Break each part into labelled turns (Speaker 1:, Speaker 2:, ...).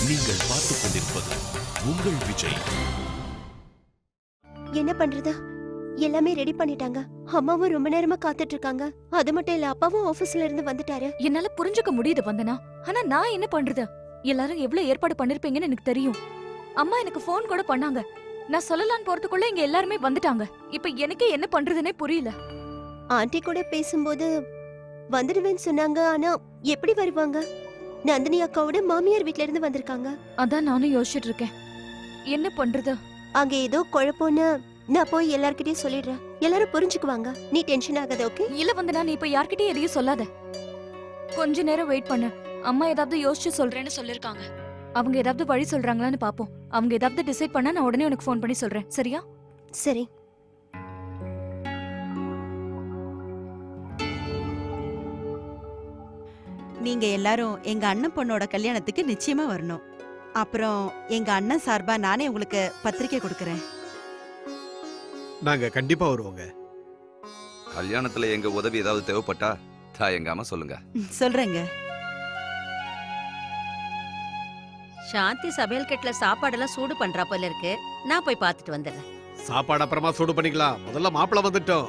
Speaker 1: நீங்கள் பார்த்துக் கொண்டிருப்பது உங்கள் விஜய்.
Speaker 2: என்ன பண்றது? எல்லாமே ரெடி பண்ணிட்டாங்க. அம்மாவும் ரொம்ப நேரமா காத்துட்டு இருக்காங்க. அது மட்டும் இல்ல, அப்பாவும் ஆபீஸ்ல இருந்து வந்துட்டாரு.
Speaker 3: என்னால புரிஞ்சுக்க முடியுது வந்தனா. ஆனா நான் என்ன பண்றது? எல்லாரும் எவ்வளவு ஏற்பாடு பண்ணிருப்பீங்கன்னு எனக்கு தெரியும். அம்மா எனக்கு போன் கூட பண்ணாங்க. நான் சொல்லலான்னு போறதுக்குள்ள இங்க எல்லாருமே வந்துட்டாங்க. இப்ப எனக்கு என்ன பண்றதுன்னே புரியல.
Speaker 2: ஆண்டி கூட பேசும்போது வந்துடுவேன்னு சொன்னாங்க. ஆனா எப்படி வருவாங்க? நந்தினி அக்காவோட மாமியார் வீட்ல இருந்து வந்திருக்காங்க.
Speaker 3: அதான் நானும் யோசிச்சுட்டு இருக்கேன். என்ன பண்றது?
Speaker 2: அங்க ஏதோ குழப்பம்னு நான் போய் எல்லார்கிட்டயும் சொல்லிடுறேன். எல்லாரும் புரிஞ்சுக்குவாங்க. நீ டென்ஷன் ஆகாத, ஓகே?
Speaker 3: இல்ல வந்தனா, நீ இப்ப யார்கிட்டயும் எதையும் சொல்லாத. கொஞ்ச நேரம் வெயிட் பண்ணு. அம்மா ஏதாவது யோசிச்சு சொல்றேன்னு சொல்லிருக்காங்க. அவங்க ஏதாவது வழி சொல்றாங்களான்னு பாப்போம். அவங்க ஏதாவது டிசைட் பண்ணா நான் உடனே உனக்கு ஃபோன் பண்ணி சொல்றேன். சரியா?
Speaker 2: சரி.
Speaker 4: நீங்க எல்லாரும் எங்க அண்ணன் பொண்ணோட கல்யாணத்துக்கு நிச்சயமா வரணும். அப்புறம் எங்க அண்ணன் சார்பா நானே உங்களுக்கு பத்திரிக்கை கொடுக்கறேன்.
Speaker 5: நாங்க கண்டிப்பா வருவோங்க.
Speaker 6: கல்யாணத்துல எங்க உதவி ஏதாவது தேவைப்பட்டா தயங்காம சொல்லுங்க.
Speaker 4: சொல்றேங்க.
Speaker 7: சாந்தி சமையல் கெட்ல சாப்பாடெல்லாம் சூடு பண்றா போல இருக்கு. நான் போய் பார்த்துட்டு வந்துடுறேன்.
Speaker 5: சாப்பாடு அப்புறமா சூடு பண்ணிக்கலாம். முதல்ல மாப்பிள வந்துட்டோம்.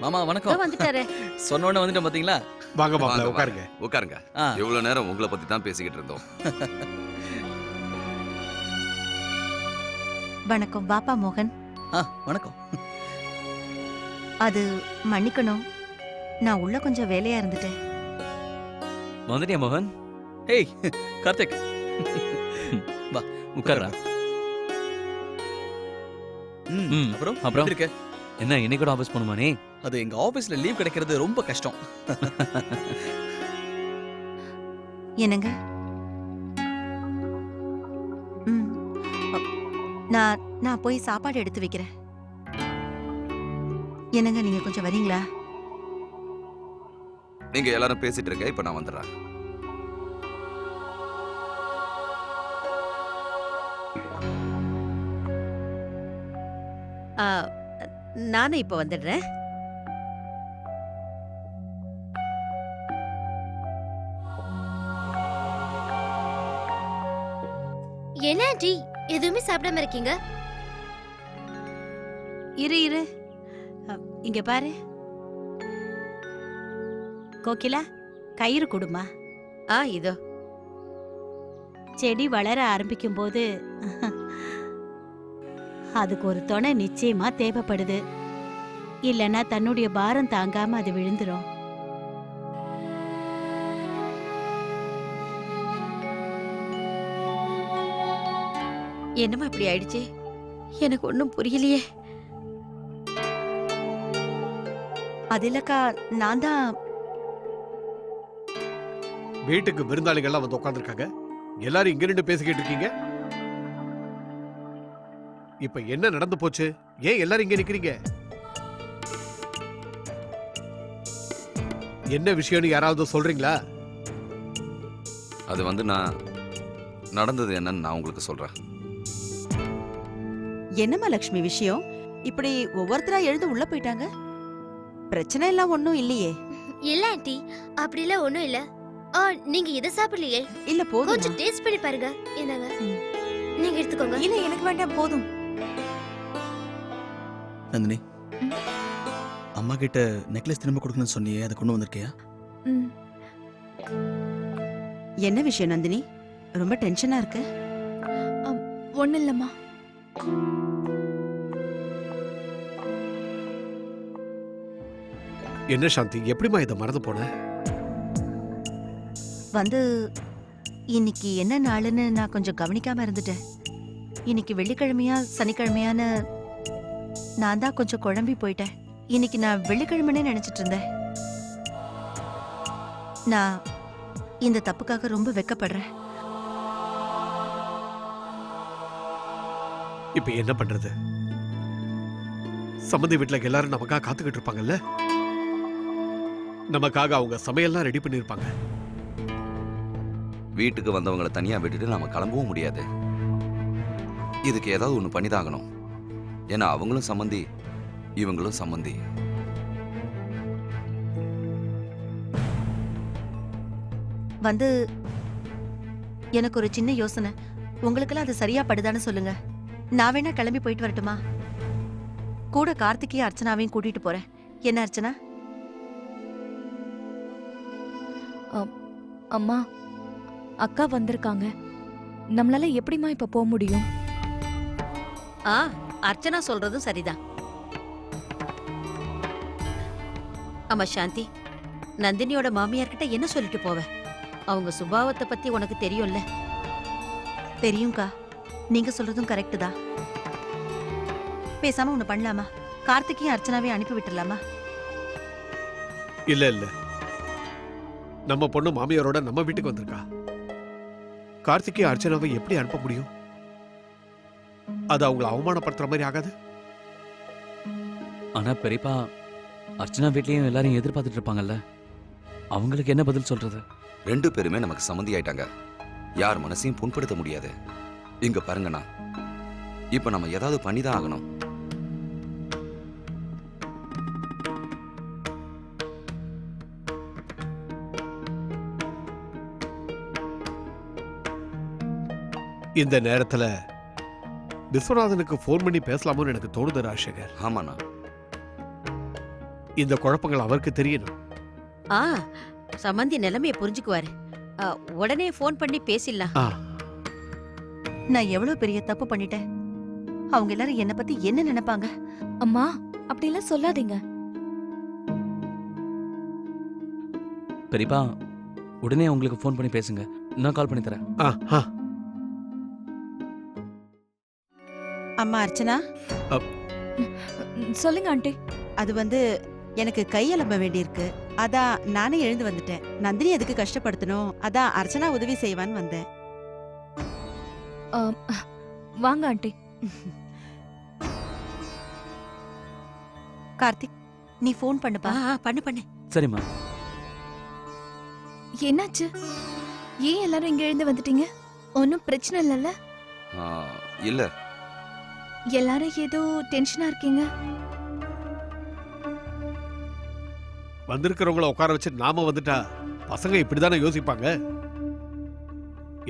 Speaker 8: மாமா
Speaker 7: இதோ
Speaker 8: வணக்கம்.
Speaker 7: வந்துட்டாரு.
Speaker 8: சொன்ன உடனே வந்துட்டோம் பாத்தீங்களா?
Speaker 5: வாங்க மாப்பிள,
Speaker 6: வாங்க,
Speaker 5: உட்காருங்க.
Speaker 6: உட்காருங்க. இவ்வளவு நேரம் உங்களை பத்தி தான் பேசிக்கிட்டு இருந்தோம்.
Speaker 4: வணக்கம். பாப்பா மோகன்.
Speaker 8: வணக்கம்.
Speaker 4: அது மன்னிக்கணும், நான் உள்ள கொஞ்சம் வேலையா இருந்துட்டேன்.
Speaker 8: வந்துட்டியா மோகன்? ஹேய் கார்த்திக், வா உட்கார்றா. அப்புறம் அப்புறம் இருக்க என்ன இன்னைக்கு கூட ஆபீஸ் போணுமா நீ? அது எங்க ஆபீஸ்ல லீவ் கிடைக்கிறது ரொம்ப கஷ்டம்.
Speaker 4: என்னங்க? நான் போய் சாப்பாடு எடுத்து வைக்கிறேன். என்னங்க, நீங்க கொஞ்சம் வரீங்களா?
Speaker 6: நீங்க எல்லாரும் பேசிட்டு இருக்க, இப்ப நான் வந்துடுறேன்.
Speaker 7: நானும் இப்ப வந்துடுறேன்.
Speaker 2: என்ன ஆண்டி, எதுவுமே சாப்பிடாம இருக்கீங்க?
Speaker 4: இரு இரு, இங்க பாரு. கோகிலா, கயிறு கொடுமா.
Speaker 7: இதோ.
Speaker 4: செடி வளர ஆரம்பிக்கும் போது அதுக்கு ஒரு துணை நிச்சயமா தேவைப்படுது. இல்லனா தன்னுடைய பாரம் தாங்காம அது விழுந்துரும்.
Speaker 7: என்னமா இப்படி ஆயிடுச்சு? எனக்கு ஒன்னும் புரியலையே.
Speaker 4: அது இல்லக்கா, நான் தான்.
Speaker 5: வீட்டுக்கு விருந்தாளிகள்லாம் வந்து உட்கார்ந்துருக்காங்க. எல்லாரும் இங்க நின்று பேசிக்கிட்டு இருக்கீங்க. இப்ப என்ன நடந்து போச்சு? ஏன் எல்லாரும் இங்க நிக்கிறீங்க? என்ன விஷயம்னு யாராவது சொல்றீங்களா?
Speaker 6: அது வந்து நான் நடந்தது என்னன்னு நான் உங்களுக்கு சொல்றேன்.
Speaker 4: என்னம்மா லட்சுமி விஷயம்? இப்படி ஒவ்வொருத்தரா எழுந்து உள்ள போயிட்டாங்க. பிரச்சனை எல்லாம் ஒண்ணும் இல்லையே.
Speaker 2: இல்ல ஆண்டி, அப்படிலாம் ஒண்ணும் இல்ல. நீங்க இத சாப்பிடலையே?
Speaker 4: இல்ல போதும்.
Speaker 2: கொஞ்சம் டேஸ்ட் பண்ணி பாருங்க. என்னங்க, நீங்க எடுத்துக்கோங்க.
Speaker 4: இல்ல எனக்கு வேண்டாம், போதும்.
Speaker 8: நந்தினி, அம்மா கிட்ட நெக்லஸ் திரும்ப கொடுக்கணும்னு சொன்னியே, அதை கொண்டு வந்திருக்கியா?
Speaker 4: என்ன விஷயம் நந்தினி? ரொம்ப டென்ஷனா இருக்கு.
Speaker 3: ஒண்ணு இல்லம்மா.
Speaker 5: என்ன சாந்தி, எப்படிமா இதை மறந்து போன?
Speaker 4: வந்து இன்னைக்கு என்ன நாளுன்னு நான் கொஞ்சம் கவனிக்காம இருந்துட்டேன். இன்னைக்கு வெள்ளிக்கிழமையா சனிக்கிழமையான்னு நான் தான் கொஞ்சம் குழம்பி போயிட்டேன். இன்னைக்கு நான் வெள்ளிக்கிழமைனே நினைச்சிட்டு இருந்தேன். நான் இந்த தப்புக்காக ரொம்ப வெட்கப்படுறேன்.
Speaker 5: இப்ப என்ன பண்றது? சம்பந்தி வீட்டுல எல்லாரும் நமக்காக காத்துக்கிட்டு இருப்பாங்கல்ல. நமக்காக அவங்க சமையல்லாம் ரெடி பண்ணிருப்பாங்க.
Speaker 6: வீட்டுக்கு வந்தவங்களை தனியா விட்டுட்டு நாம கிளம்பவும் முடியாது. இதுக்கு ஏதாவது ஒண்ணு பண்ணிதாகணும். ஏன்னா அவங்களும் சம்மந்தி, இவங்களும் சம்மந்தி.
Speaker 4: வந்து எனக்கு ஒரு சின்ன யோசனை. உங்களுக்கெல்லாம் அது சரியா படுதான்னு சொல்லுங்க. நான் வேணா கிளம்பி போயிட்டு வரட்டுமா? கூட கார்த்திகையும் அர்ச்சனாவையும் கூட்டிட்டு போறேன். என்ன அர்ச்சனா?
Speaker 3: அம்மா, அக்கா வந்திருக்காங்க. நம்மளால எப்படிம்மா இப்ப போக முடியும்?
Speaker 7: ஆ அர்ச்சனா சொல்றதும் சரிதான். ஆமா சாந்தி, நந்தினியோட மாமியார் கிட்ட என்ன சொல்லிட்டு போவ? அவங்க சுபாவத்தை பத்தி உனக்கு தெரியும்ல.
Speaker 4: தெரியும்க்கா, நீங்க சொல்றதும் கரெக்ட் தான். பேசாம ஒண்ணு பண்ணலாமா? கார்த்திகையும் அர்ச்சனாவையும் அனுப்பி விட்டுலாமா?
Speaker 5: இல்ல இல்ல, நம்ம பொண்ணு மாமியாரோட நம்ம வீட்டுக்கு வந்திருக்கா. கார்த்திகை அர்ச்சனாவை எப்படி அனுப்ப முடியும்? அது அவங்கள அவமானப்படுத்துற மாதிரி ஆகாது?
Speaker 8: ஆனா பெரியப்பா, அர்ச்சனா வீட்லயும் எல்லாரையும் எதிர்பார்த்துட்டு இருப்பாங்கல்ல, அவங்களுக்கு என்ன பதில் சொல்றது?
Speaker 6: 2 பேருமே நமக்கு சம்மந்தி ஆயிட்டாங்க. யார் மனசையும் புண்படுத்த முடியாது. இங்க பாருங்கண்ணா, இப்ப நம்ம ஏதாவது பண்ணிதான் ஆகணும்.
Speaker 5: இந்த நேரத்துல விஸ்வநாதனுக்கு போன் பண்ணி பேசலாமோன்னு எனக்கு தோணுது ராஜசேகர்.
Speaker 6: ஆமாண்ணா.
Speaker 5: இந்த குழப்பங்கள் அவருக்கு தெரியணும்.
Speaker 7: ஆ சம்பந்தி நிலைமைய புரிஞ்சுக்குவாரு. உடனே ஃபோன் பண்ணி பேசிடலாம்.
Speaker 4: நான் எவ்வளவு பெரிய தப்பு பண்ணிட்டேன். அவங்க எல்லாரும் என்ன பத்தி என்ன நினைப்பாங்க?
Speaker 3: அம்மா, அப்படிலாம் சொல்லாதீங்க.
Speaker 8: பெரியப்பா, உடனே உங்களுக்கு ஃபோன் பண்ணி பேசுங்க. நான் கால் பண்ணி தரேன்.
Speaker 5: ஆ, ஆ.
Speaker 9: அம்மா அர்ச்சனா,
Speaker 3: சொல்லுங்க ஆண்டி.
Speaker 9: அது வந்து எனக்கு கையலம்ப வேண்டியிருக்கு. அதான் நானே எழுந்து வந்துட்டேன். நந்தினி எதுக்கு கஷ்டப்படுத்தணும்? அதான் அர்ச்சனா உதவி செய்வான்னு வந்தேன்.
Speaker 3: வாங்க ஆண்டி.
Speaker 4: கார்த்திக், நீ ஃபோன் பண்ணுப்பா.
Speaker 7: பண்ணு பண்ணு.
Speaker 8: சரிம்மா.
Speaker 3: என்னாச்சு? ஏன் எல்லாரும் இங்க எழுந்து வந்துட்டீங்க? ஒன்னும் பிரச்சனை இல்லைல்ல?
Speaker 6: இல்ல,
Speaker 3: எல்லாரும் ஏதோ டென்ஷனா இருக்கீங்க.
Speaker 5: வந்திருக்கிறவங்கள உட்கார வச்சு நாம வந்துட்டா பசங்க இப்படிதானே யோசிப்பாங்க.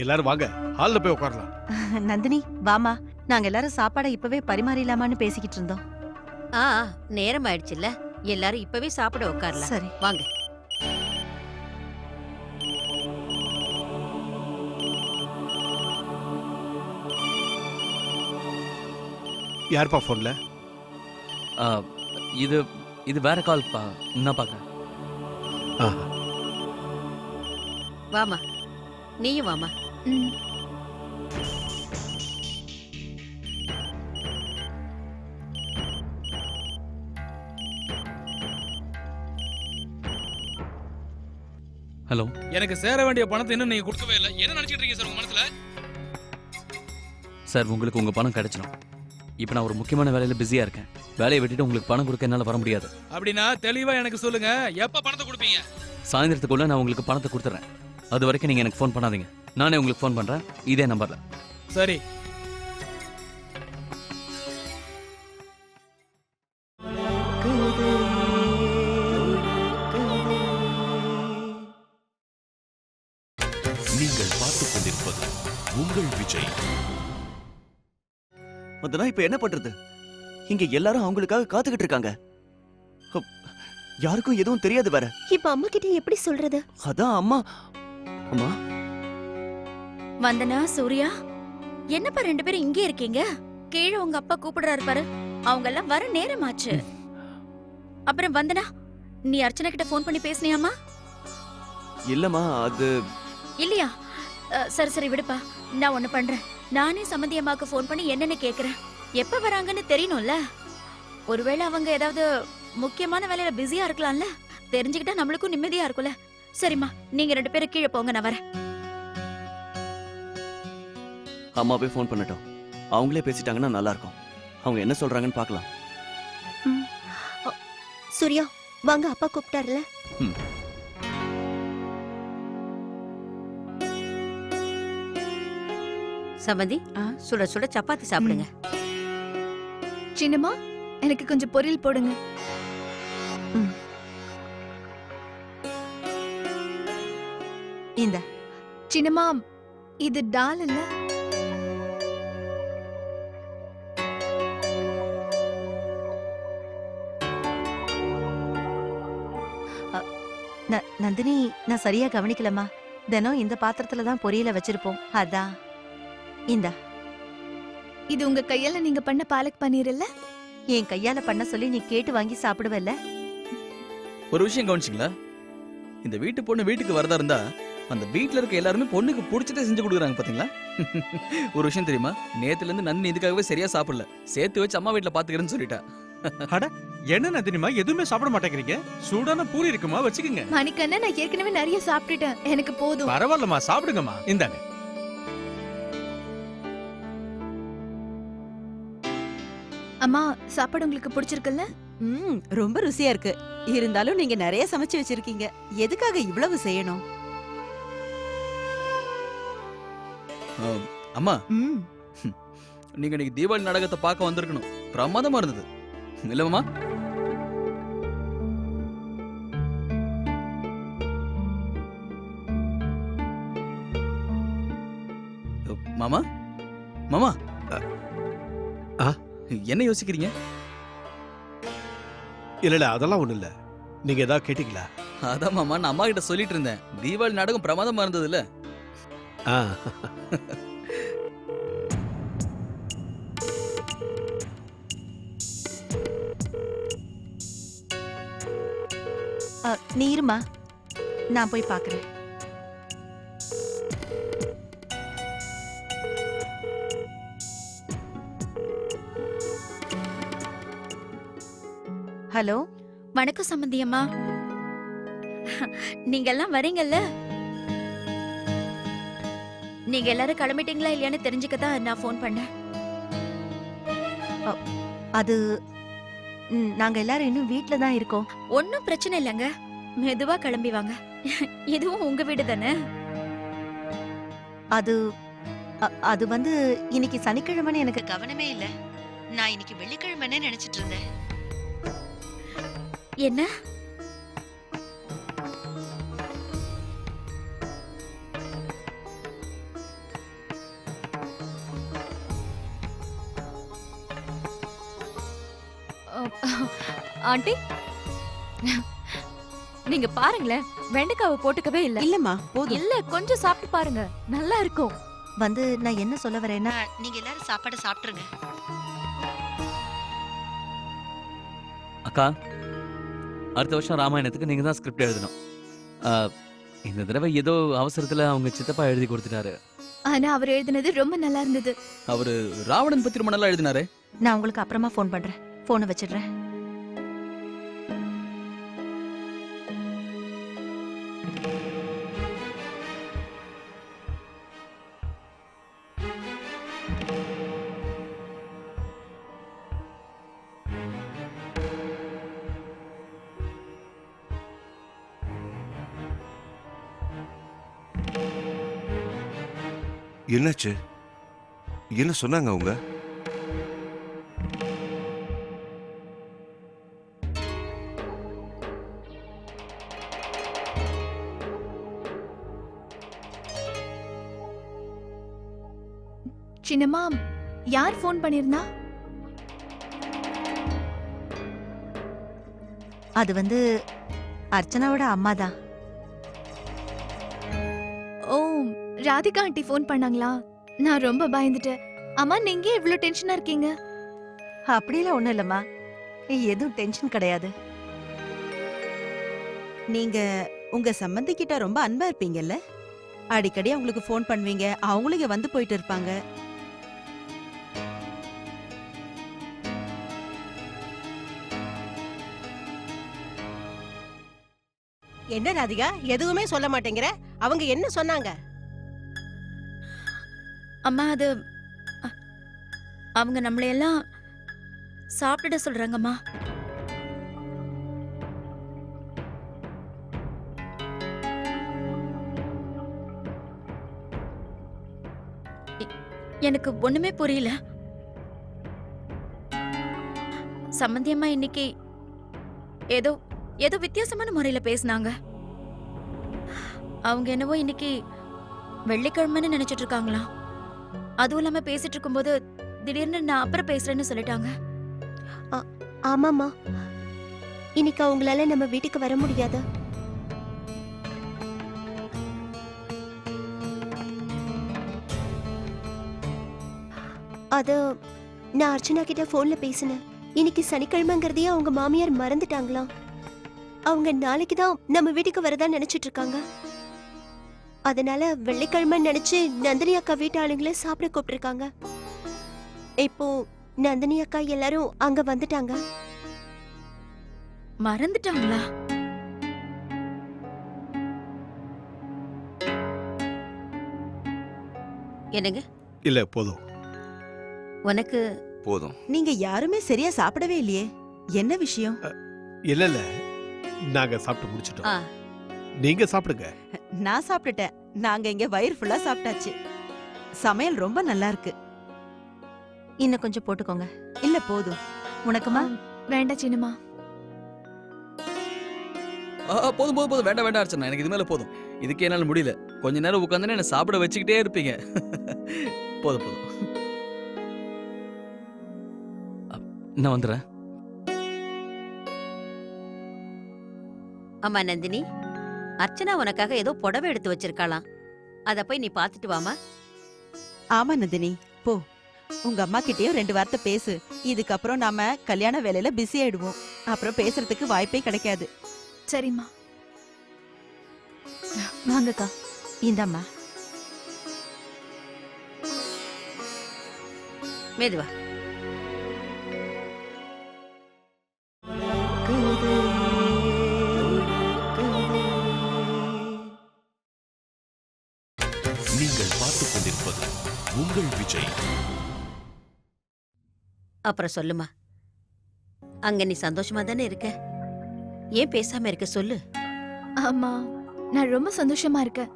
Speaker 5: எல்லாரும் வாங்க, ஹால்ல போய் உட்காரலாம்.
Speaker 4: நந்தினி வாமா, நாங்க எல்லாரும் சாப்பாடை இப்பவே பரிமாறிடலாமான்னு பேசிக்கிட்டு இருந்தோம்.
Speaker 7: ஆ நேரம் ஆயிடுச்சுல்ல, எல்லாரும் இப்பவே சாப்பிட உட்காரலாம்.
Speaker 4: சரி.
Speaker 7: வாங்க.
Speaker 5: யார்ப்பா போன்ல?
Speaker 8: இது இது வேற கால்ப்பா, நான் பாக்குறேன்.
Speaker 7: வாமா, நீயும் வாமா.
Speaker 8: ஹலோ.
Speaker 10: எனக்கு சேர வேண்டிய பணத்தை இன்னும் நீங்க கொடுக்கவே இல்லை. என்ன நினைச்சிட்டு இருக்கீங்க சார் உங்க மனசுல?
Speaker 8: சார், உங்களுக்கு உங்க பணம் கிடைச்சிடும். இப்போ நான் ஒரு முக்கியமான வேலையில பிஸியா இருக்கேன். வேலையை விட்டுட்டு உங்களுக்கு பணம் கொடுக்க என்னால வர முடியாது.
Speaker 10: அப்படின்னா தெளிவா எனக்கு சொல்லுங்க, எப்ப பணத்தை கொடுப்பீங்க?
Speaker 8: சாயந்தரத்துக்குள்ள நான் உங்களுக்கு பணத்தை கொடுத்துறேன். அது வரைக்கும் நீங்க எனக்கு ஃபோன் பண்ணாதீங்க. நானே உங்களுக்கு ஃபோன் பண்றேன், இதே நம்பர்ல.
Speaker 10: சரி.
Speaker 1: நீங்கள் பார்த்துக் கொண்டிருப்பது உங்கள் விஜய்.
Speaker 11: அதெல்லாம் இப்ப என்ன பண்றது? இங்க எல்லாரும் அவங்களுக்காக காத்துக்கிட்டு இருக்காங்க. யாருக்கும் எதுவும் தெரியாது வேற.
Speaker 2: இப்ப அம்மா கிட்ட எப்படி சொல்றது?
Speaker 11: அதான் அம்மா. அம்மா,
Speaker 3: வந்தனா, சூர்யா, என்னப்பா 2 பேரும் இங்கே இருக்கீங்க? கீழே உங்க அப்பா கூப்பிடுறாரு பாரு. அவங்க எல்லாம் வர நேரமாச்சு. அப்புறம் வந்தனா, நீ அர்ச்சனா கிட்ட ஃபோன் பண்ணி பேசினியாமா?
Speaker 11: இல்லம்மா, அது
Speaker 3: இல்லையா? சரி சரி விடுப்பா. நான் ஒண்ணு பண்றேன். நானே சம்மந்தி அம்மாக்கு ஃபோன் பண்ணி என்னன்னு கேக்குறேன். எப்ப வராங்கன்னு தெரியணும்ல. ஒருவேளை அவங்க ஏதாவது முக்கியமான வேலையில பிஸியா இருக்கலாம்ல. தெரிஞ்சுக்கிட்டா நம்மளுக்கும் நிம்மதியா இருக்கும்ல. சரிம்மா, நீங்க 2 பேரும் கீழே போங்க, நான் வரேன்.
Speaker 11: அம்மா போய் ஃபோன் பண்ணட்டும். அவங்களே பேசிட்டாங்கன்னா நல்லா இருக்கும். அவங்க என்ன சொல்றாங்கன்னு பார்க்கலாம்.
Speaker 2: சூர்யா, வாங்க, அப்பா கூப்பிட்டாருல.
Speaker 7: சம்பந்தி, சுட சுட சப்பாத்தி சாப்பிடுங்க.
Speaker 3: சின்னம்மா, எனக்கு கொஞ்சம் பொரியல் போடுங்க.
Speaker 4: இந்த
Speaker 3: சின்னம்மா, இது டால் இல்ல?
Speaker 4: நந்தினி, நான் சரியா கவனிக்கலம்மா. தினம் இந்த பாத்திரத்துல தான் பொரியல வச்சிருப்போம். அதான் இந்தா.
Speaker 3: இது உங்க கையால நீங்க பண்ண பாலக் பன்னீர் இல்ல?
Speaker 4: என் கையால பண்ண சொல்லி நீ கேட்டு வாங்கி சாப்பிடுவல்ல?
Speaker 8: ஒரு விஷயம் கவனிச்சிங்களா? இந்த வீட்டு பொண்ணு வீட்டுக்கு வரதா இருந்தா அந்த வீட்ல இருக்க எல்லாருமே பொண்ணுக்கு பிடிச்சதே செஞ்சு கொடுக்குறாங்க பாத்தீங்களா? ஒரு விஷயம் தெரியுமா? நேத்துல இருந்து நந்தினி இதுக்காகவே சரியா சாப்பிடல. சேர்த்து வச்சு அம்மா வீட்ல பாத்துக்கிறேன்னு சொல்லிட்டா.
Speaker 10: என்ன நந்தினிமா எதுவுமே சாப்பிட மாட்டேங்கிறீங்க? சூடான பூரி இருக்குமா, வச்சுக்கோங்க.
Speaker 3: மணிக்கண்ணா, நான் ஏற்கனவே நிறைய சாப்பிட்டுட்டேன், எனக்கு போதும்.
Speaker 10: பரவாயில்லம்மா, சாப்பிடுங்கம்மா. இந்தாங்க.
Speaker 3: அம்மா, சாப்பாடு உங்களுக்கு பிடிச்சிருக்குல்ல?
Speaker 9: ரொம்ப ருசியா இருக்கு. இருந்தாலும் நீங்க நிறைய சமைச்சு வச்சிருக்கீங்க. எதுக்காக இவ்வளவு செய்யணும்?
Speaker 8: அம்மா,
Speaker 9: ம்
Speaker 8: நீங்க இன்னைக்கு தீபாவளி நாடகத்தை பார்க்க வந்திருக்கணும். பிரமாதமா இருந்தது இல்ல மாமா? மாமா, மாமா, என்ன யோசிக்கிறீங்க?
Speaker 5: இல்ல அதெல்லாம் ஒண்ணு இல்ல. நீங்க ஏதாவது கேட்டீங்களா?
Speaker 8: அதான் மாமா, நான் அம்மா கிட்ட சொல்லிட்டு இருந்தேன். தீபாவளி நாடகம் பிரமாதமா இருந்தது இல்ல?
Speaker 4: நீ இருமா, நான் போய் பாக்குறேன். ஹலோ,
Speaker 3: வணக்கம் சம்பந்தி அம்மா. நீங்க எல்லாம் வரீங்கல்ல? நீங்க எல்லாரும் கிளம்பிட்டீங்களா இல்லையான்னு தெரிஞ்சுக்கதான் நான் ஃபோன் பண்ணேன்.
Speaker 4: அது நாங்க எல்லாரும் இன்னும் வீட்ல தான் இருக்கோம்.
Speaker 3: ஒன்னும் பிரச்சனை இல்லைங்க, மெதுவா கிளம்பி வாங்க. இதுவும் உங்க வீடு தானே?
Speaker 4: அது அது வந்து இன்னைக்கு சனிக்கிழமைன்னு எனக்கு கவனமே இல்ல. நான் இன்னைக்கு வெள்ளிக்கிழமைன்னு நினைச்சிட்டு இருந்தேன்.
Speaker 3: என்ன? ஆண்டி, நீங்க பாருங்களேன், வெண்டைக்காவை போட்டுக்கவே இல்ல.
Speaker 9: இல்லம்மா, போதும்.
Speaker 3: இல்ல, கொஞ்சம் சாப்பிட்டு பாருங்க, நல்லா இருக்கும்.
Speaker 4: வந்து நான் என்ன சொல்ல வரேன்னா, நீங்க எல்லாரும் சாப்பாடு சாப்பிட்டுருங்க.
Speaker 11: அக்கா, அடுத்த வருஷம் ராமாயணத்துக்கு நீங்க தான் ஸ்கிரிப்ட் எழுதணும். இந்த தடவை ஏதோ அவசரத்துல அவங்க சித்தப்பா எழுதி கொடுத்துட்டாரு.
Speaker 3: ஆனா அவர் எழுதினது ரொம்ப நல்லா இருந்தது.
Speaker 8: அவரு ராவணன் பத்தி ரொம்ப நல்லா எழுதினாரு.
Speaker 4: நான் உங்களுக்கு அப்புறமா ஃபோன் பண்றேன். போனை வச்சிடுறேன்.
Speaker 12: என்னாச்சு? என்ன சொன்னாங்க அவங்க?
Speaker 3: சின்னம்மா, யார் ஃபோன் பண்ணிருந்தா?
Speaker 4: அது வந்து அர்ச்சனாவோட அம்மா தான்.
Speaker 3: ஓ, ராதிகா ஆண்டி ஃபோன் பண்ணாங்களா? நான் ரொம்ப பயந்துட்டேன். அம்மா, நீங்க இவ்ளோ டென்ஷனா இருக்கீங்க?
Speaker 4: அப்படியெல்லாம் ஒண்ணும் இல்லம்மா, எதுவும் டென்ஷன் கிடையாது.
Speaker 9: நீங்க உங்க சம்பந்தி கிட்ட ரொம்ப அன்பா இருப்பீங்கல்ல? அடிக்கடி அவங்களுக்கு ஃபோன் பண்ணுவீங்க, அவங்களும் இங்க வந்து போயிட்டு இருப்பாங்க.
Speaker 13: என்ன ராதிகா, எதுவுமே சொல்ல மாட்டேங்கிற? அவங்க என்ன சொன்னாங்க?
Speaker 3: அம்மா, அது அவங்க நம்மளையெல்லாம் சாப்பிட சொல்றாங்கம்மா. எனக்கு ஒண்ணுமே புரியல. சம்பந்தி அம்மா இன்னைக்கு ஏதோ ஏதோ வித்தியாசமான முறையில பேசினாங்க. அவங்க என்னவோ இன்னைக்கு வெள்ளிக்கிழமைன்னு நினைச்சிட்டு இருக்காங்களா? அதுவும் இல்லாம பேசிட்டு இருக்கும்போது திடீர்னு நான் அப்புறம் பேசுறேன்னு சொல்லிட்டாங்க.
Speaker 2: ஆமாமா, இன்னைக்கு அவங்களால நம்ம வீட்டுக்கு வர முடியாது. அது நான் அர்ச்சனா கிட்ட போன்ல பேசினேன். இன்னைக்கு சனிக்கிழமைங்கிறதையே அவங்க மாமியார் மறந்துட்டாங்களாம். அவங்க நாளைக்கு தான் நம்ம வீட்டுக்கு வரதா நினைச்சிட்டு இருக்காங்க. அதனால வெள்ளிக்கிழமை நினைச்சு நந்தினி அக்கா வீட்டு ஆளுங்கள சாப்பிட கூப்பிட்டுருக்காங்க. இப்போ நந்தினி அக்கா எல்லாரும் அங்க வந்துட்டாங்க.
Speaker 3: மறந்துட்டாங்களா?
Speaker 7: என்னங்க
Speaker 5: இல்ல போதும்.
Speaker 7: உனக்கு
Speaker 6: போதும்.
Speaker 9: நீங்க யாருமே சரியா சாப்பிடவே இல்லையே, என்ன விஷயம்?
Speaker 5: இல்ல இல்ல, நாங்க சாப்பிட்டு
Speaker 7: ஆ,
Speaker 5: முடிச்சிட்டோம். நீங்க சாப்பிடுங்க.
Speaker 9: நான் சாப்பிட்டுட்டேன். நாங்க இங்க வயிறு ஃபுல்லா சாப்பிட்டாச்சு. சமையல் ரொம்ப நல்லா இருக்கு.
Speaker 4: இன்னும் கொஞ்சம் போட்டுக்கோங்க.
Speaker 9: இல்ல போதும்.
Speaker 4: உனக்குமா?
Speaker 3: வேண்டாம் சின்னம்மா.
Speaker 8: போதும் போதும் போதும், வேண்டாம் வேண்டாம் அர்ச்சனா, எனக்கு இது மேல போதும். இதுக்கே என்னால முடியல. கொஞ்ச நேரம் உட்காந்து என்ன சாப்பிட வச்சுக்கிட்டே இருப்பீங்க. போதும் போதும்.
Speaker 11: நான் வந்துடுறேன்.
Speaker 7: அம்மா நந்தினி, அர்ச்சனா உனக்காக ஏதோ புடவை எடுத்து வச்சிருக்காளாம். அத போய் நீ பாத்துட்டு வாமா.
Speaker 9: ஆமா நந்தினி, போ. உங்க அம்மா கிட்டயும் 2 வார்த்தை பேசு. இதுக்கப்புறம் நாம கல்யாண வேலையில பிஸி ஆயிடுவோம். அப்புறம் பேசுறதுக்கு வாய்ப்பே கிடைக்காது.
Speaker 3: சரிம்மா. வாங்கக்கா.
Speaker 4: இந்தாம்மா.
Speaker 7: மெதுவா.
Speaker 1: நீங்கள் பார்த்துக் கொண்டிருப்பது உங்கள் விஜய்.
Speaker 7: அப்புறம் சொல்லுமா, அங்க நீ சந்தோஷமா தானே இருக்க? ஏன் பேசாம இருக்க சொல்லு.
Speaker 3: ஆமா, நான் ரொம்ப சந்தோஷமா இருக்கேன்.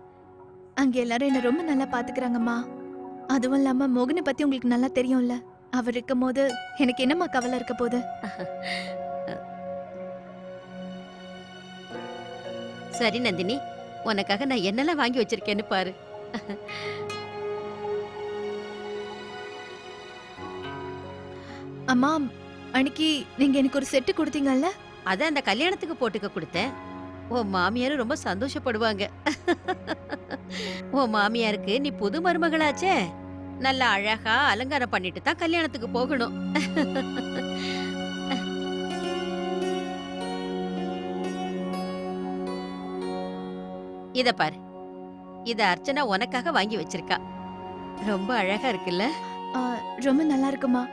Speaker 3: அங்க எல்லாரும் என்ன ரொம்ப நல்லா பாத்துக்கறாங்கம்மா. அதுவும் இல்லாம மோகனை பத்தி உங்களுக்கு நல்லா தெரியும்ல. அவர் இருக்கும் போது எனக்கு என்னம்மா கவலை இருக்க போகுது?
Speaker 7: சரி நந்தினி, உனக்காக நான் என்னெல்லாம் வாங்கி வச்சிருக்கேன்னு பாரு.
Speaker 3: அம்மா, அன்னைக்கு நீங்க எனக்கு ஒரு செட்டு கொடுத்தீங்கல்ல?
Speaker 7: அத அந்த கல்யாணத்துக்கு போட்டுக்க கொடுத்தேன். உன் மாமியாரும் ரொம்ப சந்தோஷப்படுவாங்க. உன் மாமியாருக்கு நீ புது மருமகளாச்சே, நல்லா அழகா அலங்காரம் பண்ணிட்டு தான் கல்யாணத்துக்கு போகணும். இத பாரு, இத அர்ச்சனா உனக்காக வாங்கி வச்சிருக்கா. ரொம்ப அழகா இருக்குல்ல?
Speaker 3: ரொம்ப நல்லா இருக்குமா.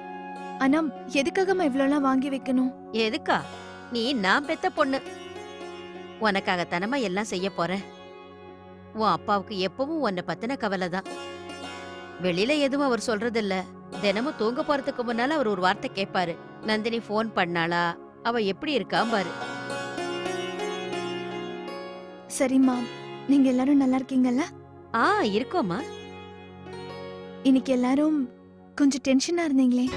Speaker 3: ஆனா எதுக்காகம்மா இவ்வளோலாம் வாங்கி வைக்கணும்?
Speaker 7: எதுக்கா? நீ நான் பெத்த பொண்ணு. உனக்காகத்தானமா எல்லாம் செய்ய போறேன். உன் அப்பாவுக்கு எப்பவும் உன்னை பத்தின கவலை தான். வெளியில எதுவும் அவர் சொல்றதில்ல. தினமும் தூங்க போறதுக்கு முன்னால அவர் ஒரு வார்த்தை கேட்பாரு. நந்தினி ஃபோன் பண்ணாளா, அவ எப்படி இருக்கா பாரு.
Speaker 3: சரிம்மா, நீங்க எல்லாரும் நல்லா இருக்கீங்கல்ல?
Speaker 7: இருக்கோமா.
Speaker 3: இன்னைக்கு எல்லாரும் கொஞ்சம் டென்ஷனா இருந்தீங்களே?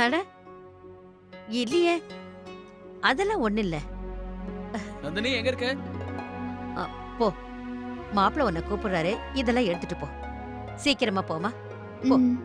Speaker 7: அட இல்லையே, அதெல்லாம் ஒண்ணு இல்ல.
Speaker 8: நந்தினி எங்க இருக்க?
Speaker 7: போ, மாப்பிள்ள உன்னை கூப்பிடுறாரு. இதெல்லாம் எடுத்துட்டு போ. சீக்கிரமா போமா. போ.
Speaker 3: ம்.